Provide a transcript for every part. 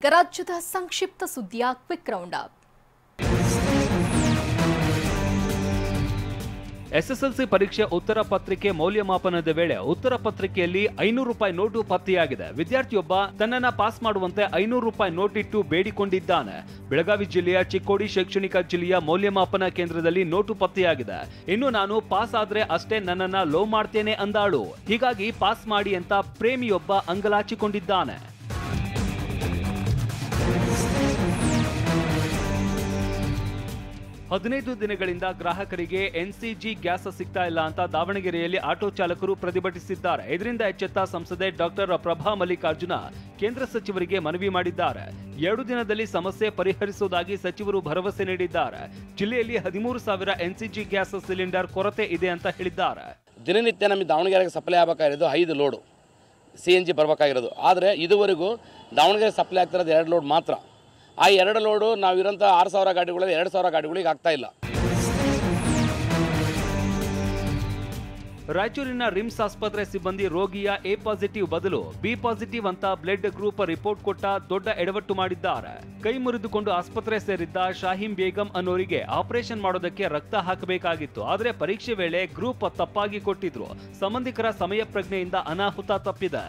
ರಾಜ್ಯದ ಸಂಕ್ಷಿಪ್ತ ಸುದ್ದಿಯ ಕ್ವಿಕ್ ರೌಂಡ್ ಅಪ್. ಎಸ್ಎಸ್ಎಲ್ಸಿ ಪರೀಕ್ಷೆ ಉತ್ತರ ಪತ್ರಿಕೆ ಮೌಲ್ಯಮಾಪನದ ವೇಳೆ ಉತ್ತರ ಪತ್ರಿಕೆಯಲ್ಲಿ 500 ರೂಪಾಯಿ ನೋಟು ಪತ್ತೆಯಾಗಿದೆ. ವಿದ್ಯಾರ್ಥಿಯೊಬ್ಬ ತನ್ನನ್ನ ಪಾಸ್ ಮಾಡುವಂತೆ 500 ರೂಪಾಯಿ ನೋಟಿಟ್ಟು ಬೇಡಿಕೊಂಡಿದ್ದಾನೆ. ಬೆಳಗಾವಿ ಜಿಲ್ಲೆಯ ಚಿಕ್ಕೋಡಿ ಶೈಕ್ಷಣಿಕ ಜಿಲ್ಲೆಯ ಮೌಲ್ಯಮಾಪನ ಕೇಂದ್ರದಲ್ಲಿ ನೋಟು ಪತ್ತೆಯಾಗಿದೆ. ಇನ್ನು ನಾನು ಪಾಸ್ ಆದ್ರೆ ಅಷ್ಟೇ ನನ್ನನ್ನ ಲವ್ ಮಾಡ್ತೇನೆ ಅಂದಾಳು. ಹೀಗಾಗಿ ಪಾಸ್ ಮಾಡಿ ಅಂತ ಪ್ರೇಮಿಯೊಬ್ಬ ಅಂಗಲಾಚಿಕೊಂಡಿದ್ದಾನೆ. 15 ದಿನಗಳಿಂದ ಗ್ರಾಹಕರಿಗೆ ಎನ್ಸಿಜಿ ಗ್ಯಾಸ್ ಸಿಗ್ತಾ ಇಲ್ಲ ಅಂತ ದಾವಣಗೆರೆಯಲ್ಲಿ ಆಟೋ ಚಾಲಕರು ಪ್ರತಿಭಟಿಸಿದ್ದಾರೆ. ಇದರಿಂದ ಎಚ್ಚೆತ್ತ ಸಂಸದೆ ಡಾಕ್ಟರ್ ಪ್ರಭಾ ಮಲ್ಲಿಕಾರ್ಜುನ ಕೇಂದ್ರ ಸಚಿವರಿಗೆ ಮನವಿ ಮಾಡಿದ್ದಾರೆ. 2 ದಿನದಲ್ಲಿ ಸಮಸ್ಯೆ ಪರಿಹರಿಸುವುದಾಗಿ ಸಚಿವರು ಭರವಸೆ ನೀಡಿದ್ದಾರೆ. ಜಿಲ್ಲೆಯಲ್ಲಿ 13,000 ಎನ್ಸಿಜಿ ಗ್ಯಾಸ್ ಸಿಲಿಂಡರ್ ಕೊರತೆ ಇದೆ ಅಂತ ಹೇಳಿದ್ದಾರೆ. ದಿನನಿತ್ಯ ನಮಗೆ ದಾವಣಗೆರೆಗೆ ಸಪ್ಲೈ ಆಗಬೇಕಾಗಿರೋದು 5 ಲೋಡು CNG ಬರಬೇಕಾಗಿರೋದು. ಆದರೆ ಇದುವರೆಗೂ ದಾವಣಗೆರೆ ಸಪ್ಲೈ ಆಗ್ತಿರೋದು 2 ಲೋಡ್ ಮಾತ್ರ. ಆ 2 ಲೋಡು ನಾವಿರೋಂಥ 6,000 ಗಾಡಿಗಳಲ್ಲಿ 2,000 ಗಾಡಿಗಳಿಗೆ ಆಗ್ತಾ ಇಲ್ಲ. ರಾಯಚೂರಿನ ರಿಮ್ಸ್ ಆಸ್ಪತ್ರೆ ಸಿಬ್ಬಂದಿ ರೋಗಿಯ ಎ ಪಾಸಿಟಿವ್ ಬದಲು ಬಿ ಪಾಸಿಟಿವ್ ಅಂತ ಬ್ಲಡ್ ಗ್ರೂಪ್ ರಿಪೋರ್ಟ್ ಕೊಟ್ಟ ದೊಡ್ಡ ಎಡವಟ್ಟು ಮಾಡಿದ್ದಾರೆ. ಕೈ ಮುರಿದುಕೊಂಡು ಆಸ್ಪತ್ರೆ ಸೇರಿದ್ದ ಶಾಹಿಂ ಬೇಗಂ ಅನ್ನೋರಿಗೆ ಆಪರೇಷನ್ ಮಾಡೋದಕ್ಕೆ ರಕ್ತ ಹಾಕಬೇಕಾಗಿತ್ತು. ಆದರೆ ಪರೀಕ್ಷೆ ವೇಳೆ ಗ್ರೂಪ್ ತಪ್ಪಾಗಿ ಕೊಟ್ಟಿದ್ರು. ಸಂಬಂಧಿಕರ ಸಮಯ ಪ್ರಜ್ಞೆಯಿಂದ ಅನಾಹುತ ತಪ್ಪಿದೆ.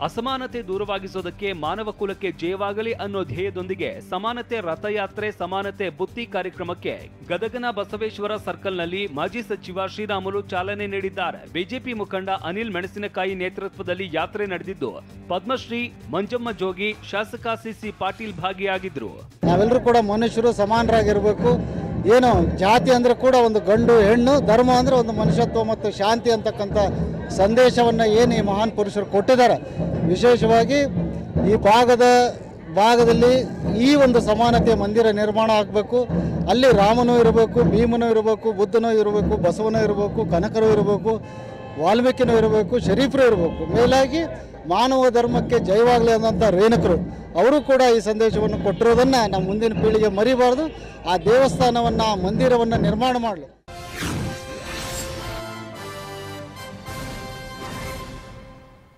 ಅಸಮಾನತೆ ದೂರವಾಗಿಸೋದಕ್ಕೆ ಮಾನವ ಕುಲಕ್ಕೆ ಜಯವಾಗಲಿ ಅನ್ನೋ ಧ್ಯೇಯದೊಂದಿಗೆ ಸಮಾನತೆ ರಥಯಾತ್ರೆ ಸಮಾನತೆ ಬುತ್ತಿ ಕಾರ್ಯಕ್ರಮಕ್ಕೆ ಗದಗನ ಬಸವೇಶ್ವರ ಸರ್ಕಲ್ನಲ್ಲಿ ಮಾಜಿ ಸಚಿವ ಶ್ರೀರಾಮುಲು ಚಾಲನೆ ನೀಡಿದ್ದಾರೆ. ಬಿಜೆಪಿ ಮುಖಂಡ ಅನಿಲ್ ಮೆಣಸಿನಕಾಯಿ ನೇತೃತ್ವದಲ್ಲಿ ಯಾತ್ರೆ ನಡೆದಿದ್ದು ಪದ್ಮಶ್ರೀ ಮಂಜಮ್ಮ ಜೋಗಿ, ಶಾಸಕ ಸಿಸಿ ಪಾಟೀಲ್ ಭಾಗಿಯಾಗಿದ್ರು. ನಾವೆಲ್ಲರೂ ಕೂಡ ಮನುಷ್ಯರು ಸಮಾನರಾಗಿರಬೇಕು. ಏನು ಜಾತಿ ಅಂದ್ರೆ ಕೂಡ ಒಂದು ಗಂಡು ಹೆಣ್ಣು, ಧರ್ಮ ಅಂದ್ರೆ ಒಂದು ಮನುಷ್ಯತ್ವ ಮತ್ತು ಶಾಂತಿ ಅಂತಕ್ಕಂಥ ಸಂದೇಶವನ್ನು ಏನು ಈ ಮಹಾನ್ ಪುರುಷರು ಕೊಟ್ಟಿದ್ದಾರೆ. ವಿಶೇಷವಾಗಿ ಈ ಭಾಗದಲ್ಲಿ ಈ ಒಂದು ಸಮಾನತೆ ಮಂದಿರ ನಿರ್ಮಾಣ ಆಗಬೇಕು. ಅಲ್ಲಿ ರಾಮನೂ ಇರಬೇಕು, ಭೀಮನೂ ಇರಬೇಕು, ಬುದ್ಧನೂ ಇರಬೇಕು, ಬಸವನೂ ಇರಬೇಕು, ಕನಕರು ಇರಬೇಕು, ವಾಲ್ಮೀಕಿನೂ ಇರಬೇಕು, ಶರೀಫರು ಇರಬೇಕು. ಮೇಲಾಗಿ ಮಾನವ ಧರ್ಮಕ್ಕೆ ಜಯವಾಗಲಿ ಅನ್ನೋಂಥ ರೇಣುಕರು ಅವರು ಕೂಡ ಈ ಸಂದೇಶವನ್ನು ಕೊಟ್ಟಿರೋದನ್ನು ನಮ್ಮ ಮುಂದಿನ ಪೀಳಿಗೆ ಮರಿಬಾರ್ದು. ಆ ದೇವಸ್ಥಾನವನ್ನು, ಆ ಮಂದಿರವನ್ನು ನಿರ್ಮಾಣ ಮಾಡಲಿ.